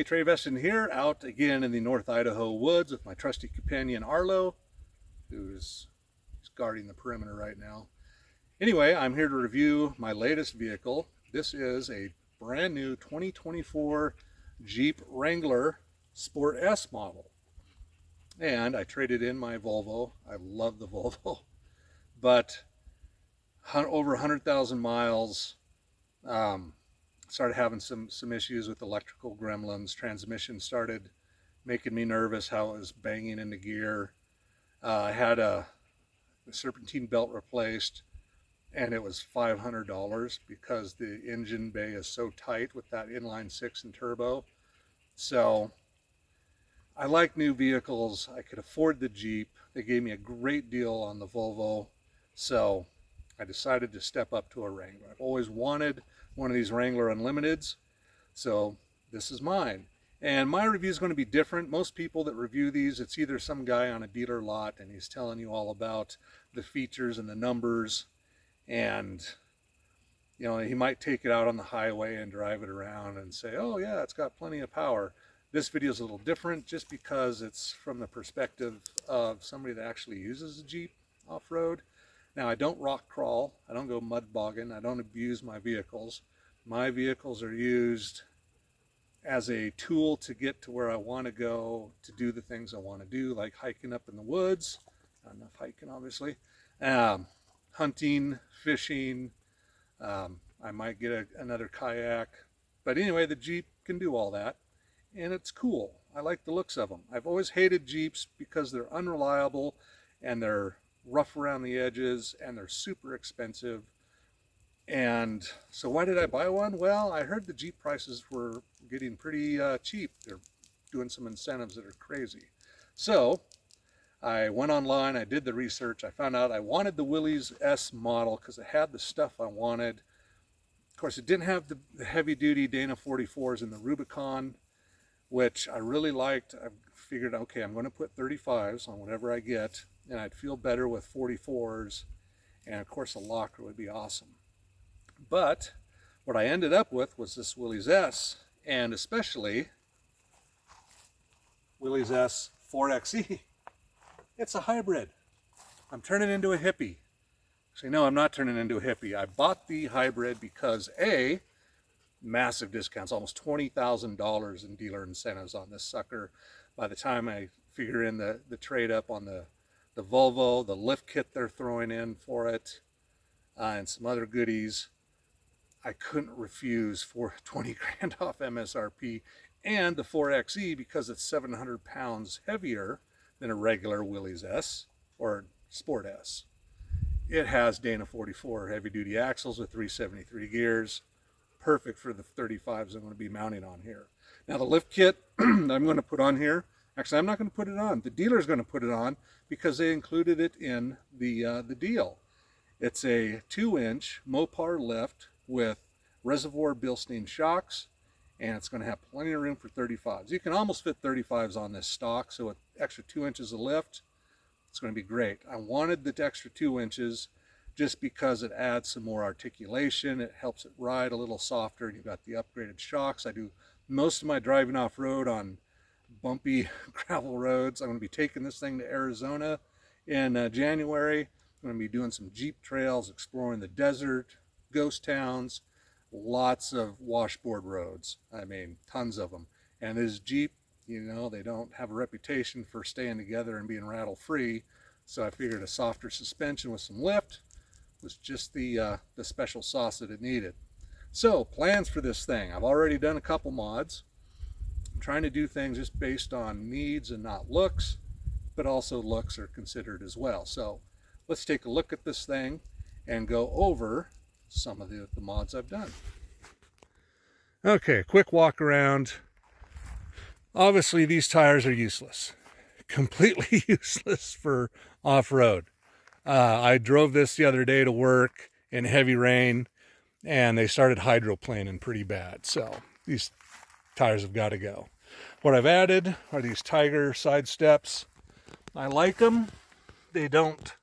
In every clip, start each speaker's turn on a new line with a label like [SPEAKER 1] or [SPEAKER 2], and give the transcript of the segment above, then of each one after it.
[SPEAKER 1] Trey Veston here, out again in the North Idaho woods with my trusty companion Arlo, who's guarding the perimeter right now. Anyway, I'm here to review my latest vehicle. This is a brand new 2024 Jeep Wrangler Sport S model. And I traded in my Volvo. I love the Volvo, but over 100,000 miles. Started having some issues with electrical gremlins. Transmission started making me nervous how it was banging into gear. I had a serpentine belt replaced, and it was $500 because the engine bay is so tight with that inline six and turbo. So I like new vehicles. I could afford the Jeep. They gave me a great deal on the Volvo, so I decided to step up to a Wrangler. I've always wanted one of these Wrangler Unlimiteds, so this is mine. And my review is going to be different. Most people that review these, it's either some guy on a dealer lot and he's telling you all about the features and the numbers, and you know, he might take it out on the highway and drive it around and say, oh yeah, it's got plenty of power. This video is a little different just because it's from the perspective of somebody that actually uses a Jeep off-road. Now, I don't rock crawl, I don't go mud bogging, I don't abuse my vehicles. My vehicles are used as a tool to get to where I want to go, to do the things I want to do, like hiking up in the woods. Not enough hiking, obviously. Hunting, fishing, I might get another kayak. But anyway, the Jeep can do all that, and it's cool. I like the looks of them. I've always hated Jeeps because they're unreliable, and they're rough around the edges, and they're super expensive. And so why did I buy one? Well, I heard the Jeep prices were getting pretty cheap. They're doing some incentives that are crazy. So I went online, I did the research, I found out I wanted the Willys S model because it had the stuff I wanted. Of course, it didn't have the heavy-duty Dana 44s and the Rubicon, which I really liked. I figured, okay, I'm going to put 35s on whatever I get, and I'd feel better with 44s, and of course a locker would be awesome. But what I ended up with was this Willys S, and especially Willys S 4xe. It's a hybrid. I'm turning into a hippie. Actually, no, I'm not turning into a hippie. I bought the hybrid because A, massive discounts, almost $20,000 in dealer incentives on this sucker. By the time I figure in the trade up on the Volvo, the lift kit they're throwing in for it, and some other goodies, I couldn't refuse for 20 grand off MSRP, and the 4xe because it's 700 pounds heavier than a regular Willys S or Sport S. It has Dana 44 heavy duty axles with 373 gears, perfect for the 35s I'm going to be mounting on here. Now the lift kit I'm going to put on here, actually I'm not going to put it on, the dealer's going to put it on because they included it in the deal. It's a 2-inch Mopar lift with reservoir Bilstein shocks, and it's going to have plenty of room for 35s. You can almost fit 35s on this stock, so with extra 2 inches of lift, it's going to be great. I wanted the extra 2 inches just because it adds some more articulation. It helps it ride a little softer, and you've got the upgraded shocks. I do most of my driving off-road on bumpy gravel roads. I'm going to be taking this thing to Arizona in January. I'm going to be doing some Jeep trails, exploring the desert, ghost towns, lots of washboard roads. I mean, tons of them. And this Jeep, you know, they don't have a reputation for staying together and being rattle free. So I figured a softer suspension with some lift was just the special sauce that it needed. So plans for this thing. I've already done a couple mods. I'm trying to do things just based on needs and not looks, but also looks are considered as well. So let's take a look at this thing and go over some of the mods I've done. Okay, quick walk around. Obviously these tires are useless, completely useless for off-road. I drove this the other day to work in heavy rain, and they started hydroplaning pretty bad, so these tires have got to go. What I've added are these Tiger side steps. I like them. They don't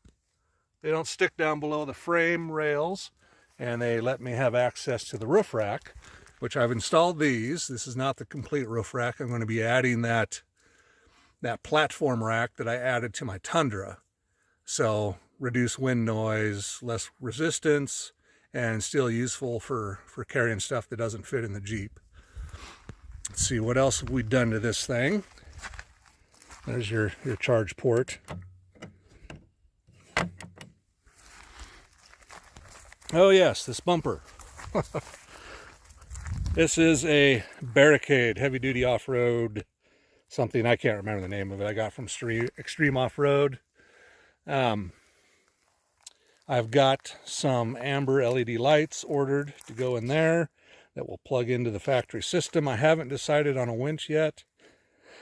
[SPEAKER 1] stick down below the frame rails, and they let me have access to the roof rack, which I've installed these. This is not the complete roof rack. I'm going to be adding that platform rack that I added to my Tundra. So reduce wind noise, less resistance, and still useful for carrying stuff that doesn't fit in the Jeep. Let's see, what else have we done to this thing? There's your charge port. Oh yes, this bumper. This is a Barricade heavy-duty off-road something. I can't remember the name of it. I got from Extreme Off-Road. I've got some amber LED lights ordered to go in there that will plug into the factory system. I haven't decided on a winch yet.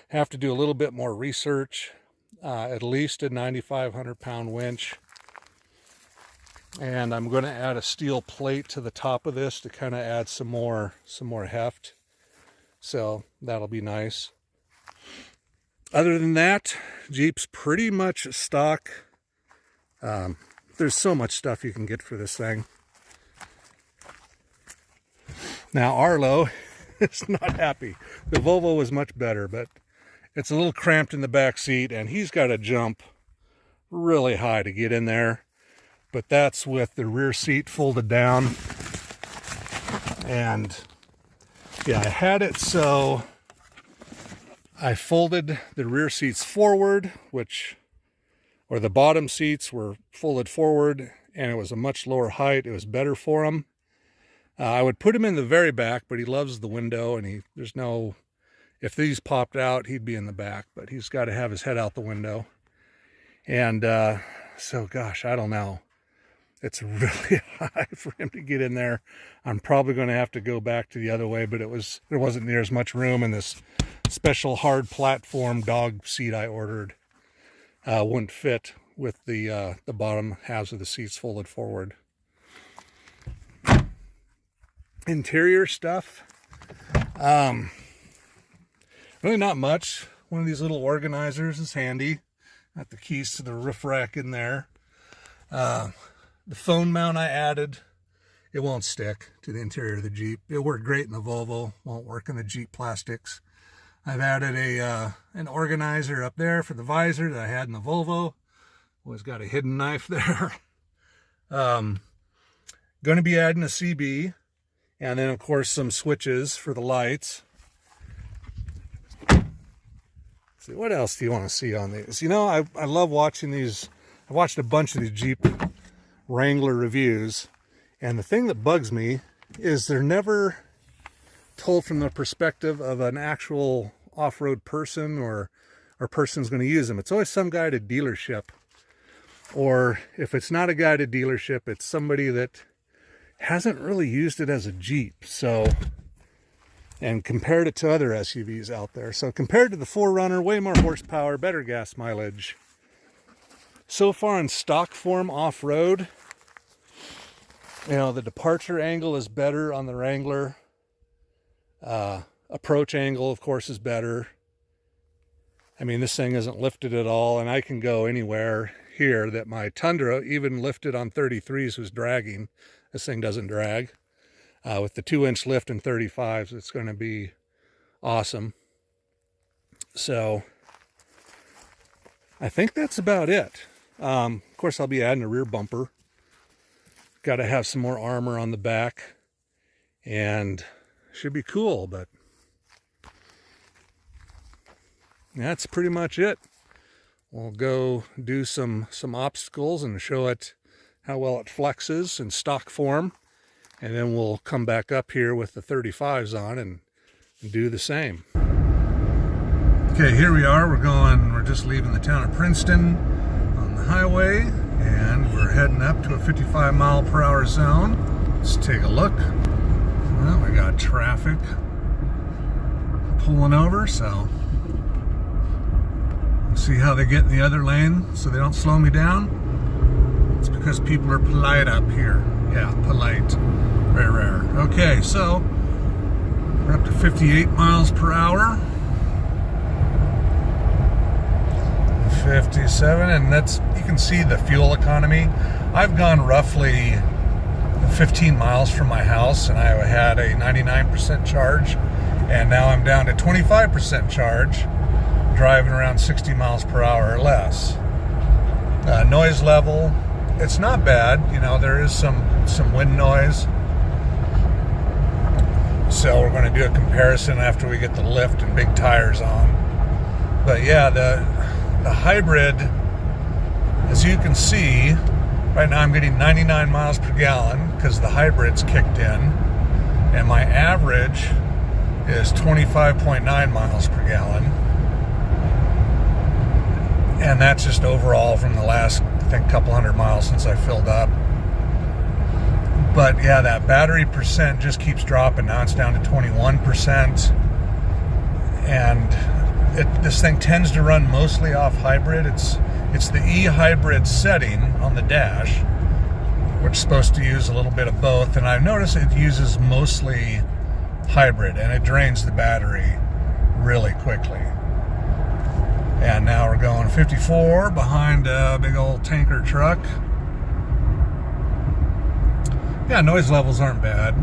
[SPEAKER 1] Have to do a little bit more research. At least a 9,500 pound winch. And I'm going to add a steel plate to the top of this to kind of add some more heft. So that'll be nice. Other than that, Jeep's pretty much stock. There's so much stuff you can get for this thing. Now Arlo is not happy. The Volvo was much better, but it's a little cramped in the back seat, and he's got to jump really high to get in there. But that's with the rear seat folded down. And yeah, I had it so I folded the rear seats forward, or the bottom seats were folded forward, and it was a much lower height. It was better for him. I would put him in the very back, but he loves the window, and if these popped out, he'd be in the back, but he's got to have his head out the window. And so, gosh, I don't know. It's really high for him to get in there. I'm probably going to have to go back to the other way, but there wasn't near as much room, in this special hard platform dog seat I ordered wouldn't fit with the bottom halves of the seats folded forward. Interior stuff, really not much. One of these little organizers is handy. Got the keys to the roof rack in there. The phone mount I added, it won't stick to the interior of the Jeep. It worked great in the Volvo, won't work in the Jeep plastics. I've added an organizer up there for the visor that I had in the Volvo. Always got a hidden knife there. Going to be adding a CB, and then of course some switches for the lights. Let's see, what else do you want to see on these? You know, I love watching these. I watched a bunch of these Jeep Wrangler reviews, and the thing that bugs me is they're never told from the perspective of an actual off-road person or person's going to use them. It's always some guy at a dealership, or if it's not a guy at a dealership, it's somebody that hasn't really used it as a Jeep. So, and compared it to other SUVs out there. So compared to the 4Runner, way more horsepower, better gas mileage. So far in stock form off-road, you know, the departure angle is better on the Wrangler. Approach angle, of course, is better. I mean, this thing isn't lifted at all, and I can go anywhere here that my Tundra, even lifted on 33s, was dragging. This thing doesn't drag. With the 2-inch lift and 35s, it's going to be awesome. So I think that's about it. Of course, I'll be adding a rear bumper. Got to have some more armor on the back, and should be cool, but that's pretty much it. We'll go do some obstacles and show it how well it flexes in stock form, and then we'll come back up here with the 35s on and do the same. Okay, here we are. We're just leaving the town of Princeton on the highway, and we're heading up to a 55-mile-per-hour zone. Let's take a look. Well, we got traffic pulling over, so we'll see how they get in the other lane so they don't slow me down. It's because people are polite up here. Yeah, polite. Very rare. Okay, so we're up to 58 miles per hour. 57, and you can see the fuel economy. I've gone roughly 15 miles from my house, and I had a 99% charge, and now I'm down to 25% charge, driving around 60 miles per hour or less. Noise level, it's not bad. You know, there is some wind noise. So we're going to do a comparison after we get the lift and big tires on. But yeah, the hybrid, as you can see, right now I'm getting 99 miles per gallon because the hybrid's kicked in. And my average is 25.9 miles per gallon. And that's just overall from the last, I think, couple hundred miles since I filled up. But yeah, that battery percent just keeps dropping. Now it's down to 21%. And this thing tends to run mostly off hybrid. It's the e-hybrid setting on the dash, which is supposed to use a little bit of both. And I've noticed it uses mostly hybrid, and it drains the battery really quickly. And now we're going 54 behind a big old tanker truck. Yeah, noise levels aren't bad.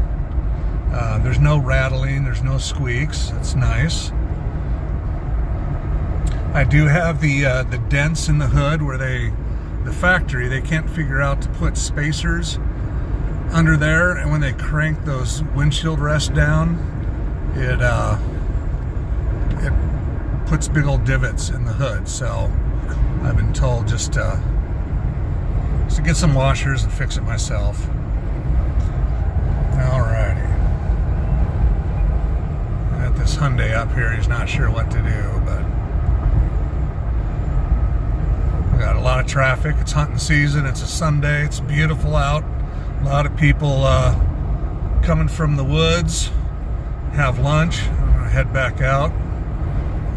[SPEAKER 1] There's no rattling, there's no squeaks. It's nice. I do have the dents in the hood where the factory, they can't figure out to put spacers under there, and when they crank those windshield rests down, it puts big old divots in the hood. So I've been told just to get some washers and fix it myself. Alrighty. Got this Hyundai up here. He's not sure what to do, but we got a lot of traffic. It's hunting season. It's a Sunday. It's beautiful out. A lot of people coming from the woods, have lunch. I'm gonna head back out.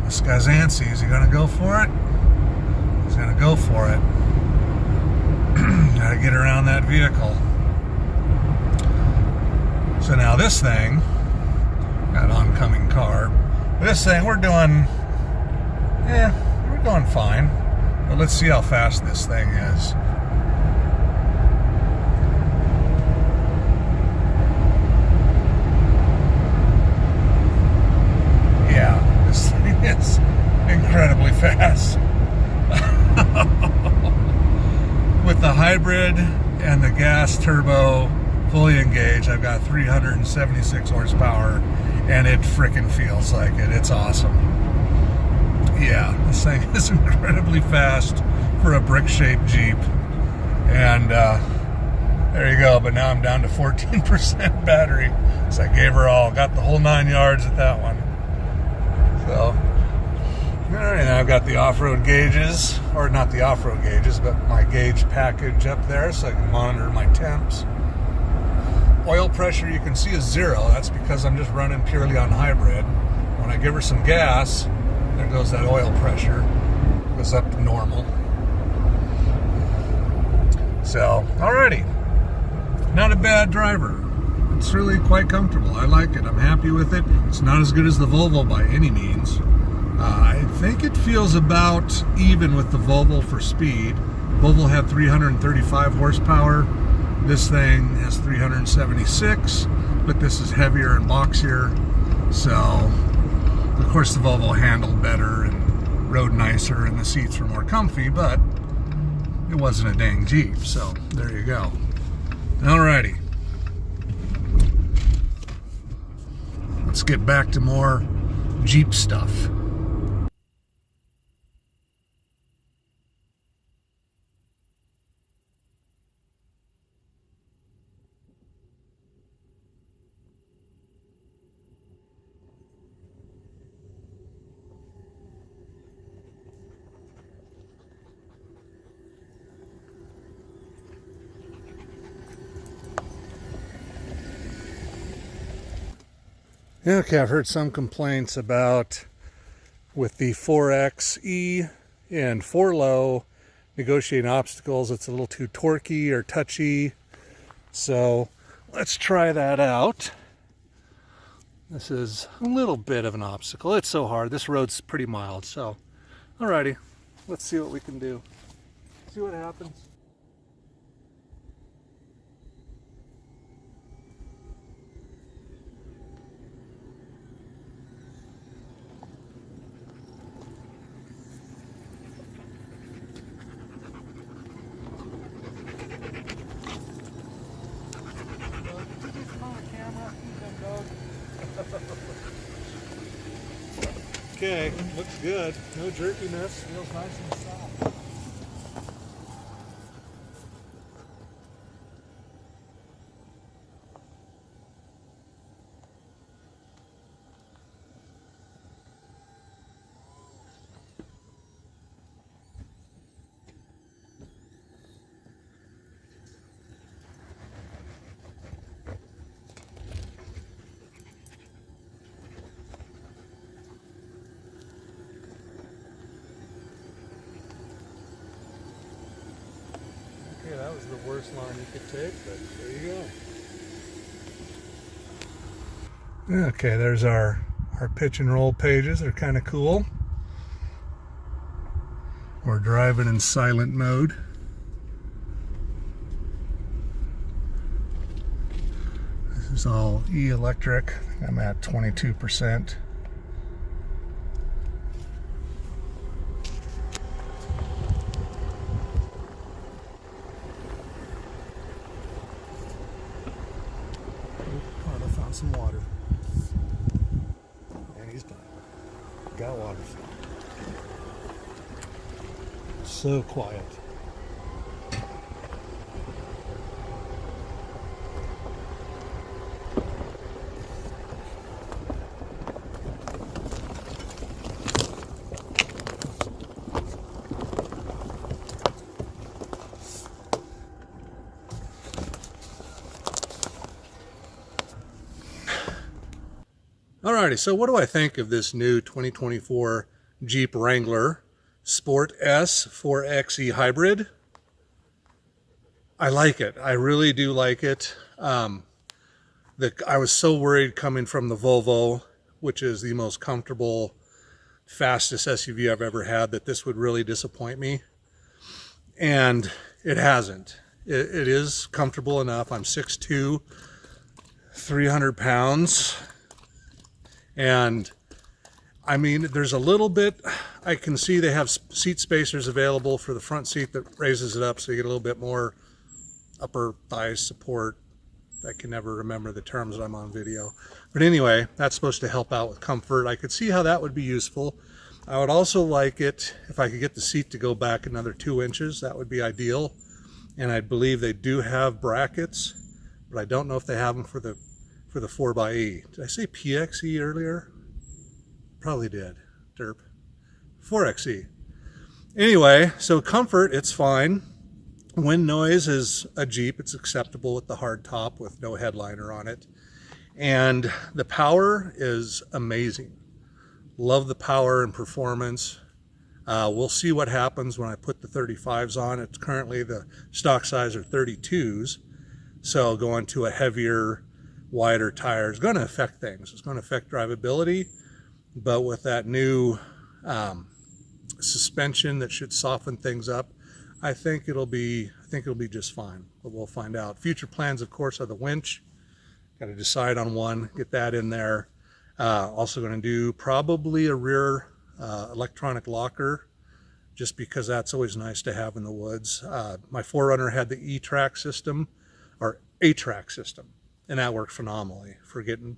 [SPEAKER 1] This guy's antsy. Is he gonna go for it? He's gonna go for it. Gotta get around that vehicle. So now this thing, got oncoming car. This thing, we're going fine. But let's see how fast this thing is. Yeah, this thing is incredibly fast. With the hybrid and the gas turbo fully engaged, I've got 376 horsepower, and it frickin' feels like it. It's awesome. Yeah, this thing is incredibly fast for a brick-shaped Jeep. And there you go. But now I'm down to 14% battery. So I gave her all. Got the whole 9 yards at that one. So, all right, now I've got the off-road gauges, or not the off-road gauges, but my gauge package up there so I can monitor my temps. Oil pressure you can see is 0. That's because I'm just running purely on hybrid. When I give her some gas, there goes that oil pressure. Goes up to normal. So, alrighty. Not a bad driver. It's really quite comfortable. I like it. I'm happy with it. It's not as good as the Volvo by any means. I think it feels about even with the Volvo for speed. Volvo had 335 horsepower. This thing has 376, but this is heavier and boxier. So, of course, the Volvo handled better and rode nicer, and the seats were more comfy, but it wasn't a dang Jeep. So, there you go. Alrighty. Let's get back to more Jeep stuff. Okay, I've heard some complaints about with the 4XE and 4Low negotiating obstacles. It's a little too torquey or touchy. So let's try that out. This is a little bit of an obstacle. It's so hard. This road's pretty mild. So, alrighty, let's see what we can do. See what happens. okay. Looks good. No jerkiness. Feels nice and soft. Okay, that was the worst line you could take, but there you go. Okay, there's our pitch and roll pages. They're kind of cool. We're driving in silent mode. This is all E-electric. I'm at 22%. Some water, and he's done. Got water. So quiet. Alrighty, so what do I think of this new 2024 Jeep Wrangler Sport S 4xe hybrid? I like it. I really do like it. I was so worried coming from the Volvo, which is the most comfortable, fastest SUV I've ever had, that this would really disappoint me. And it hasn't. It is comfortable enough. I'm 6'2", 300 pounds. And I mean, there's a little bit, I can see they have seat spacers available for the front seat that raises it up so you get a little bit more upper thigh support. I can never remember the terms when I'm on video. But anyway, that's supposed to help out with comfort. I could see how that would be useful. I would also like it if I could get the seat to go back another 2 inches. That would be ideal. And I believe they do have brackets, but I don't know if they have them for the 4xe. Did I say PXE earlier? Probably did. Derp. 4xe. Anyway, so comfort, it's fine. Wind noise is a Jeep. It's acceptable with the hard top with no headliner on it. And the power is amazing. Love the power and performance. We'll see what happens when I put the 35s on. It's currently the stock size are 32s. So going to a heavier, wider tire is going to affect things. It's going to affect drivability, but with that new suspension that should soften things up, I think it'll be just fine. But we'll find out. Future plans, of course, are the winch. Got to decide on one, get that in there. Also going to do probably a rear electronic locker, just because that's always nice to have in the woods. My 4Runner had the E-Track system, or A-Track system, and that worked phenomenally for getting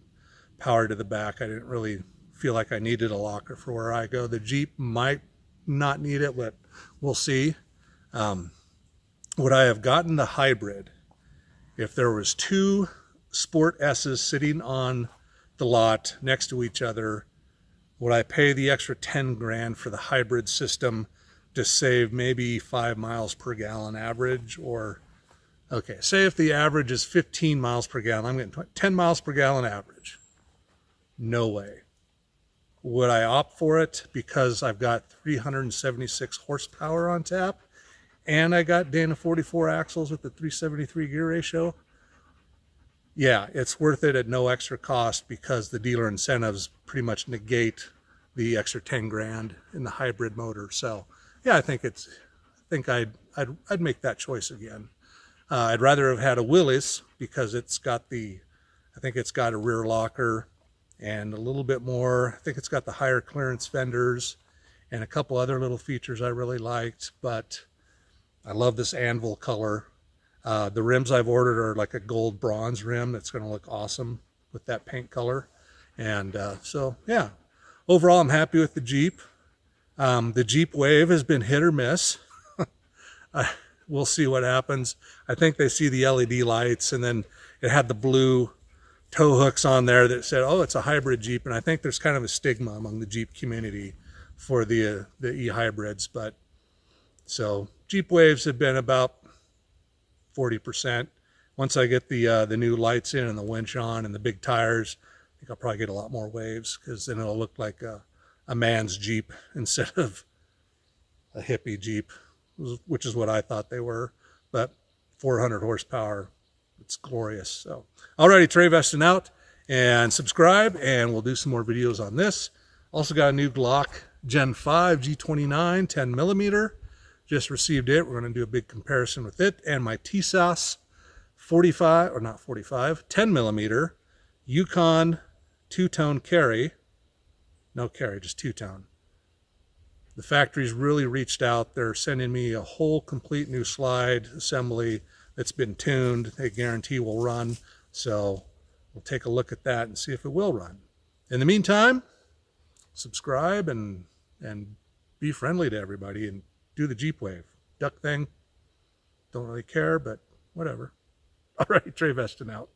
[SPEAKER 1] power to the back. I didn't really feel like I needed a locker for where I go. The Jeep might not need it, but we'll see. Would I have gotten the hybrid if there was 2 Sport S's sitting on the lot next to each other? Would I pay the extra 10 grand for the hybrid system to save maybe 5 miles per gallon average? Or, okay, say if the average is 15 miles per gallon, I'm getting 10 miles per gallon average. No way. Would I opt for it because I've got 376 horsepower on tap and I got Dana 44 axles with the 373 gear ratio? Yeah, it's worth it at no extra cost because the dealer incentives pretty much negate the extra 10 grand in the hybrid motor. So yeah, I think I'd make that choice again. I'd rather have had a Willys because it's got I think it's got a rear locker and a little bit more. I think it's got the higher clearance fenders and a couple other little features I really liked, but I love this anvil color. The rims I've ordered are like a gold bronze rim that's going to look awesome with that paint color. And so, yeah, overall, I'm happy with the Jeep. The Jeep Wave has been hit or miss. We'll see what happens. I think they see the LED lights, and then it had the blue tow hooks on there that said, oh, it's a hybrid Jeep. And I think there's kind of a stigma among the Jeep community for the e-hybrids. But so Jeep Waves have been about 40%. Once I get the new lights in and the winch on and the big tires, I think I'll probably get a lot more Waves, because then it'll look like a man's Jeep instead of a hippie Jeep, which is what I thought they were. But 400 horsepower, it's glorious. So, alrighty, Trey Veston out, and subscribe, and we'll do some more videos on this. Also got a new Glock Gen 5 G29 10mm. Just received it. We're going to do a big comparison with it and my TSAS 45, or not 45, 10mm Yukon two-tone carry. No carry, just two-tone. The factory's really reached out. They're sending me a whole complete new slide assembly that's been tuned. They guarantee will run. So we'll take a look at that and see if it will run. In the meantime, subscribe and be friendly to everybody and do the Jeep Wave. Duck thing. Don't really care, but whatever. All right, Trey Veston out.